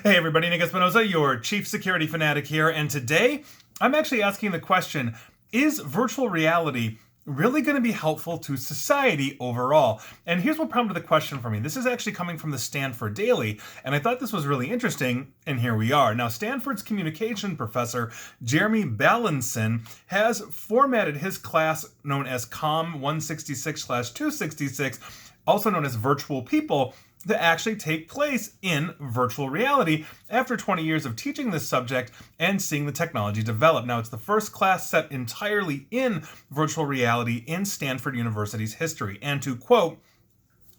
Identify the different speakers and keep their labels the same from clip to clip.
Speaker 1: Hey everybody, Nick Espinosa, your chief security fanatic here, and today I'm actually asking the question, is virtual reality really going to be helpful to society overall? And here's what prompted the question for me. This is actually coming from the Stanford Daily, and I thought this was really interesting, and here we are. Now, Stanford's communication professor, Jeremy Bailenson, has formatted his class known as COM 166/266, also known as Virtual People, to actually take place in virtual reality after 20 years of teaching this subject and seeing the technology develop. Now, it's the first class set entirely in virtual reality in Stanford University's history. And to quote,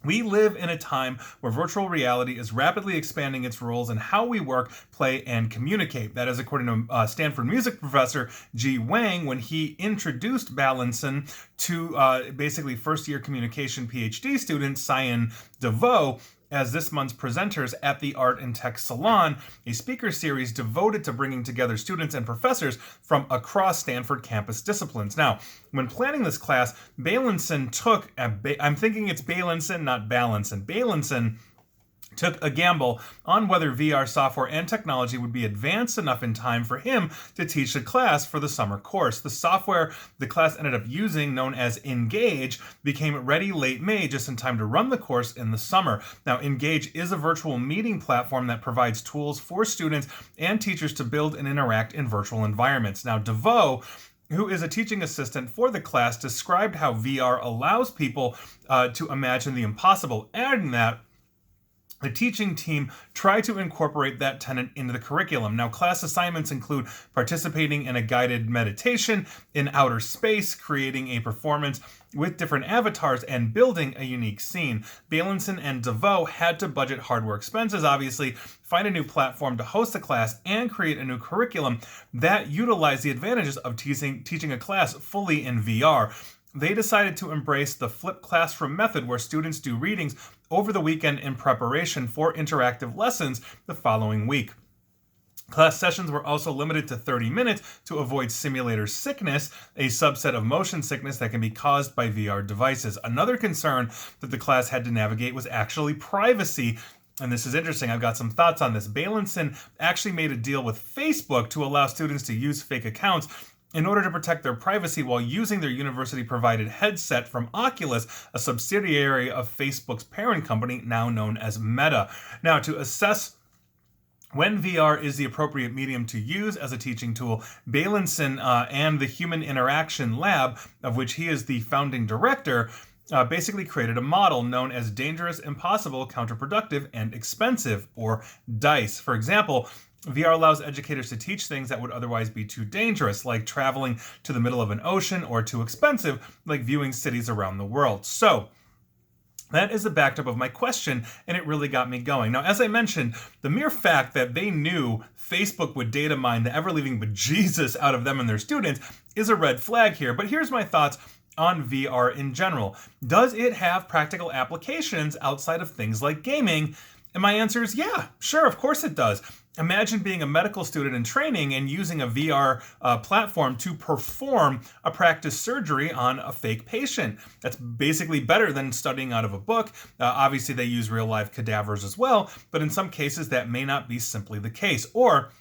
Speaker 1: "We live in a time where virtual reality is rapidly expanding its roles in how we work, play, and communicate." That is according to Stanford music professor G. Wang when he introduced Bailenson to basically first-year communication PhD student Cyan DeVoe as this month's presenters at the Art and Tech Salon, a speaker series devoted to bringing together students and professors from across Stanford campus disciplines. Now, when planning this class, Bailenson took, I'm thinking it's Bailenson, not Bailenson. Bailenson took a gamble on whether VR software and technology would be advanced enough in time for him to teach the class for the summer course. The software the class ended up using, known as Engage, became ready late May, just in time to run the course in the summer. Now, Engage is a virtual meeting platform that provides tools for students and teachers to build and interact in virtual environments. Now, DeVoe, who is a teaching assistant for the class, described how VR allows people to imagine the impossible, adding that the teaching team tried to incorporate that tenet into the curriculum. Now, class assignments include participating in a guided meditation in outer space, creating a performance with different avatars, and building a unique scene. Bailenson and DeVoe had to budget hardware expenses, obviously, find a new platform to host the class, and create a new curriculum that utilized the advantages of teaching a class fully in VR. They decided to embrace the flipped classroom method where students do readings over the weekend in preparation for interactive lessons the following week. Class sessions were also limited to 30 minutes to avoid simulator sickness, a subset of motion sickness that can be caused by VR devices. Another concern that the class had to navigate was actually privacy. And this is interesting. I've got some thoughts on this. Bailenson actually made a deal with Facebook to allow students to use fake accounts in order to protect their privacy while using their university-provided headset from Oculus, a subsidiary of Facebook's parent company, now known as Meta. Now, to assess when VR is the appropriate medium to use as a teaching tool, Bailenson and the Human Interaction Lab, of which he is the founding director, basically created a model known as dangerous, impossible, counterproductive, and expensive, or DICE. For example, VR allows educators to teach things that would otherwise be too dangerous, like traveling to the middle of an ocean, or too expensive, like viewing cities around the world. So, that is the backdrop of my question, and it really got me going. Now, as I mentioned, the mere fact that they knew Facebook would data mine the ever-leaving bejesus out of them and their students is a red flag here. But here's my thoughts on VR in general. Does it have practical applications outside of things like gaming? And my answer is yeah, sure, of course it does. Imagine being a medical student in training and using a VR platform to perform a practice surgery on a fake patient. That's basically better than studying out of a book. Obviously, they use real life cadavers as well, but in some cases that may not be simply the case. Or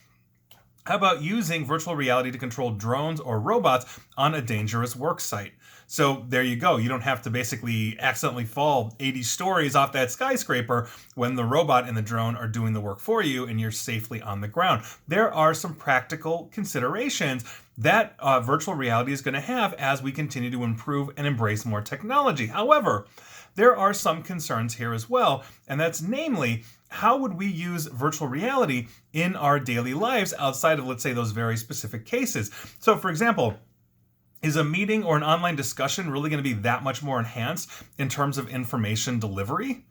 Speaker 1: how about using virtual reality to control drones or robots on a dangerous work site? So there you go. You don't have to basically accidentally fall 80 stories off that skyscraper when the robot and the drone are doing the work for you and you're safely on the ground. There are some practical considerations that virtual reality is going to have as we continue to improve and embrace more technology. However, there are some concerns here as well, and that's namely, how would we use virtual reality in our daily lives outside of, let's say, those very specific cases? So, for example, is a meeting or an online discussion really going to be that much more enhanced in terms of information delivery?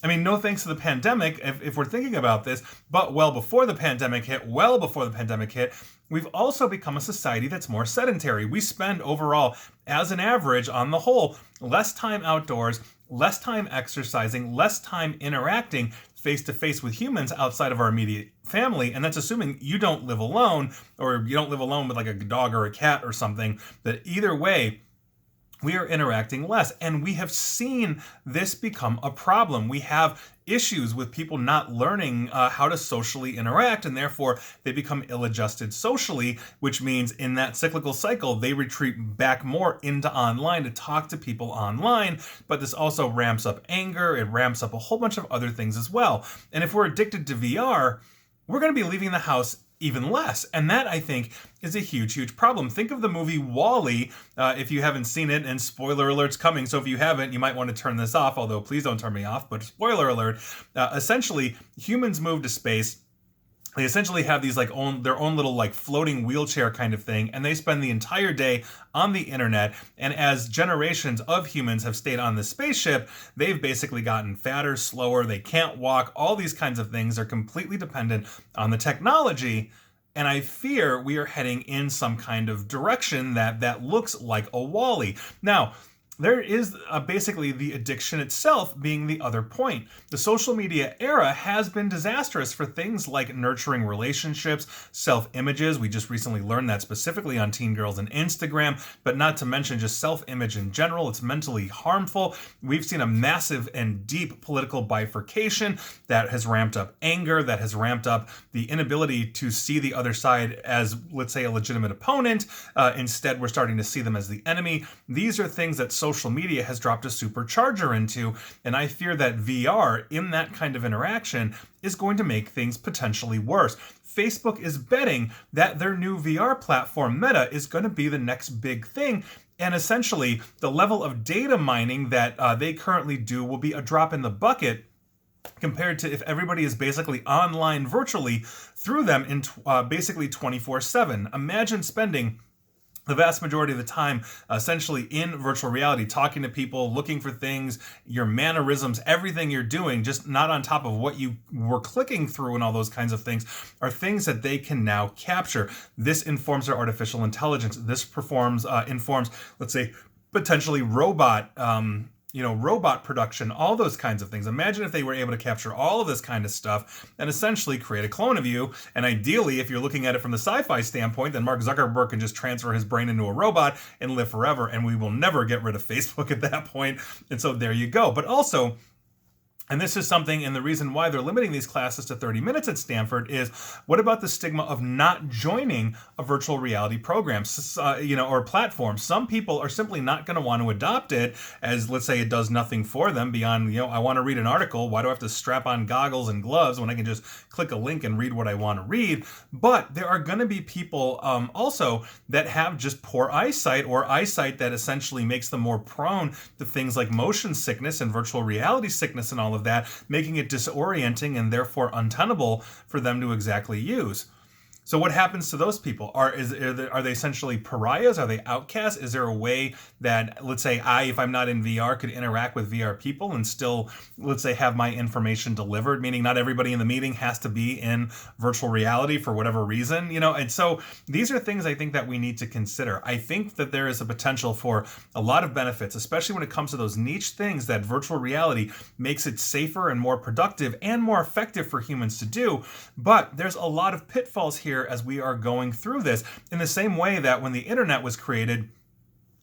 Speaker 1: I mean, no thanks to the pandemic, if we're thinking about this, but well before the pandemic hit, we've also become a society that's more sedentary. We spend overall, as an average, on the whole, less time outdoors, less time exercising, less time interacting face-to-face with humans outside of our immediate family, and that's assuming you don't live alone, or you don't live alone with like a dog or a cat or something. But either way, we are interacting less. And we have seen this become a problem. We have issues with people not learning how to socially interact, and therefore they become ill-adjusted socially, which means in that cyclical cycle, they retreat back more into online to talk to people online. But this also ramps up anger, it ramps up a whole bunch of other things as well. And if we're addicted to VR, we're going to be leaving the house even less. And that, I think, is a huge, huge problem. Think of the movie WALL-E, if you haven't seen it, and spoiler alert's coming, so if you haven't, you might want to turn this off, although please don't turn me off, but spoiler alert, essentially, humans move to space. They essentially have these their own little floating wheelchair kind of thing, and they spend the entire day on the internet. And as generations of humans have stayed on this spaceship, they've basically gotten fatter, slower, they can't walk, all these kinds of things are completely dependent on the technology. And I fear we are heading in some kind of direction that looks like a WALL-E. Now, there is basically the addiction itself being the other point. The social media era has been disastrous for things like nurturing relationships, self-images. We just recently learned that specifically on Teen Girls and Instagram, but not to mention just self-image in general. It's mentally harmful. We've seen a massive and deep political bifurcation that has ramped up anger, that has ramped up the inability to see the other side as, let's say, a legitimate opponent. Instead, we're starting to see them as the enemy. These are things that social media has dropped a supercharger into, and I fear that VR in that kind of interaction is going to make things potentially worse. Facebook is betting that their new VR platform, Meta, is going to be the next big thing, and essentially the level of data mining that they currently do will be a drop in the bucket compared to if everybody is basically online virtually through them in basically 24/7. Imagine spending the vast majority of the time essentially in virtual reality, talking to people, looking for things, your mannerisms, everything you're doing, just not on top of what you were clicking through and all those kinds of things, are things that they can now capture. This informs their artificial intelligence. This informs, let's say, potentially robot production, all those kinds of things. Imagine if they were able to capture all of this kind of stuff and essentially create a clone of you. And ideally, if you're looking at it from the sci-fi standpoint, then Mark Zuckerberg can just transfer his brain into a robot and live forever, and we will never get rid of Facebook at that point. And so there you go. But also, and this is something, and the reason why they're limiting these classes to 30 minutes at Stanford is, what about the stigma of not joining a virtual reality program, or platform? Some people are simply not going to want to adopt it, as, let's say, it does nothing for them beyond, I want to read an article. Why do I have to strap on goggles and gloves when I can just click a link and read what I want to read? But there are going to be people also that have just poor eyesight, or eyesight that essentially makes them more prone to things like motion sickness and virtual reality sickness and all of that, making it disorienting and therefore untenable for them to exactly use. So what happens to those people? Are they essentially pariahs? Are they outcasts? Is there a way that, let's say, if I'm not in VR, could interact with VR people and still, let's say, have my information delivered? Meaning not everybody in the meeting has to be in virtual reality for whatever reason, And so these are things I think that we need to consider. I think that there is a potential for a lot of benefits, especially when it comes to those niche things that virtual reality makes it safer and more productive and more effective for humans to do. But there's a lot of pitfalls here as we are going through this, in the same way that when the internet was created,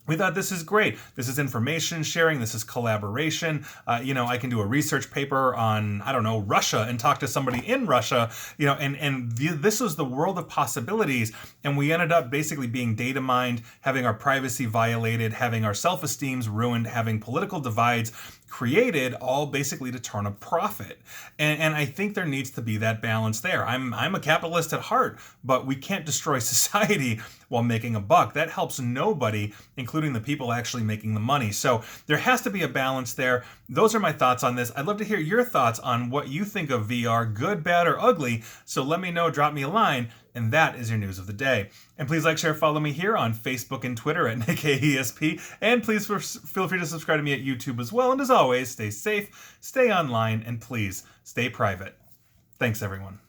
Speaker 1: we thought, this is great. This is information sharing. This is collaboration. I can do a research paper on, Russia and talk to somebody in Russia, this was the world of possibilities. And we ended up basically being data mined, having our privacy violated, having our self-esteems ruined, having political divides created, all basically to turn a profit. And I think there needs to be that balance there. I'm a capitalist at heart, but we can't destroy society while making a buck. That helps nobody, including the people actually making the money. So there has to be a balance there. Those are my thoughts on this. I'd love to hear your thoughts on what you think of VR, good, bad, or ugly. So let me know, drop me a line. And that is your news of the day. And please like, share, follow me here on Facebook and Twitter at NickAESP. And please feel free to subscribe to me at YouTube as well. And as always, stay safe, stay online, and please stay private. Thanks, everyone.